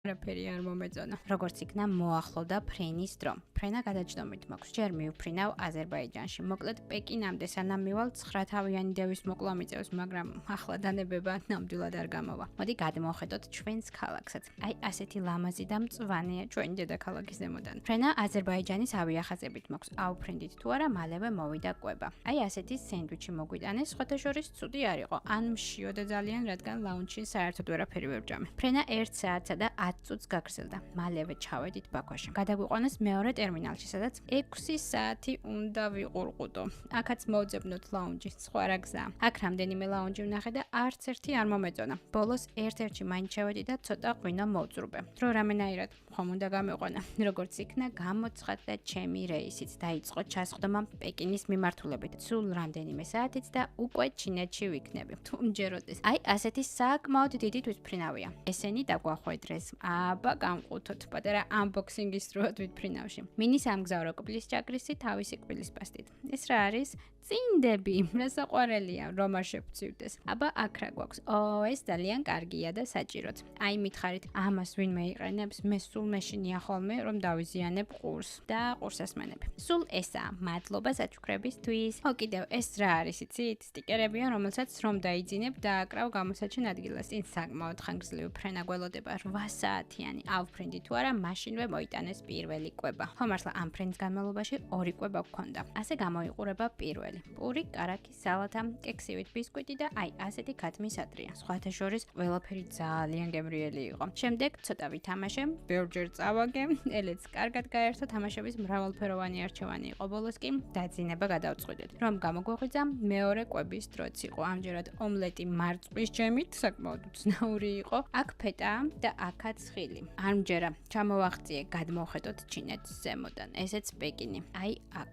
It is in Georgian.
არაფერი არ მომეწონა. როგორც იქნა მოახლოვდა ფრენის დრო. ფრენა გადაჯდომით მაქვს. ჯერ მივფრინავ აზერბაიჯანში. მოკლედ პეკინამდე სანამ მივალ 9-თავიანი დევის მოკლა მიწევს, მაგრამ ახლა დანებება ნამდვილად არ გამოვა. მოდი გადმოვხედოთ ჩვენს ქალაქსაც. აი ასეთი ლამაზი და მწვანეა ჩვენი დედაქალაქის ზემოდან. ფრენა აზერბაიჯანის ავიახაზებით მაქვს. აუფრინდით თუ არა, მალევე მოვიდა კვება. აი ასეთი სენდვიჩი მოგვიტანეს, სხვათა შორის ცუდი არ იყო. ან მშიოდა ძალიან, რადგან ლაუნჯში საერთოდ ვერაფერი ვერ ვჭამე. ფრენა 1 საათსა და 10 წუთს გაგრძელდა. მალევე ჩავედით ბაქოში. გადაგვიყვანეს მეორე ტერმინალში, სადაც 6 საათი უნდა ვიყურყუდო. აქაც მოვძებნოთ ლაუნჯი, სხვა რა გზაა. აქ რამდენიმე ლაუნჯი ვნახე და არც ერთი არ მომეწონა. ბოლოს ერთ-ერთში მაინც შევედი და ცოტა ღვინო მოვწრუბე. დრო რამენაირად ხომ უნდა გამეყვანა. როგორც იქნა, გამოცხადდა ჩემი რეისიც. დაიწყო ჩასხდომა პეკინის მიმართულებით. სულ რამდენიმე საათიც და უკვე ჩინეთში ვიქნები. თუ მჯეროდეს. აი ასეთი საკმაოდ დიდი თვითმფრინავია. ესენი დაგვახვედრეს. აბა გამყუთოთ პატარა unboxing-ის დროად ვიფრინავში. მინის ამგზავრო კვლის ჭაკრისი თავისი კვლის პასტით. ეს რა არის? წინდები, რა საყვარელია, რომ არ შევწივდეს. აბა აქ რა გვაქვს? ეს ძალიან კარგია და საჭიროც. აი მითხარით, ამას ვინმე იყენებს, მე სულ მეშინია ხოლმე, რომ დავიზიანებ ყურს და ყურსასმენები. სულ ესაა. მადლობა საჩუქრებისთვის. კიდევ ეს რა არის, იცით? სტიკერებია, რომელსაც რომ დაიძინებ და აკრავ გამოსაჩენ ადგილას. წინ საკმაოდ ხანგრძლივი ფრენა გველოდება 8 საათიანი. ავფრინდი თუ არა, მაშინვე მოიტანეს პირველი კვება. ხო მართლა ამ ფრენის განმავლობაში 2 კვება გქონდა. ასე გამოიყურება პირველი. პური, კარაქი, სალათა, კექსივით ბისკვიტი და აი ასეთი ქათმი სატრია. სხვათა შორის ყველაფერი ძალიან გემრიელი იყო. შემდეგ ცოტა ვითამაშე, ბევრჯერ წავაგე, ელეც კარგად გაერთო, თამაშების მრავალფეროვანი არჩევანი იყო. ბოლოს კი დაძინება გადავწყვიტეთ. რომ გამოგვეღვიძა, მეორე კვების დროც იყო. ამჯერად ომლეტი მარწყვის ჯემით, საკმაოდ უცნაური იყო. აქ ფეტა და აქაც ხილი. არ მჯერა, ჩამოვაღწიე, გადმოვხედოთ ჩინეთს ზემოდან. ესეც პეკინი. აი აქ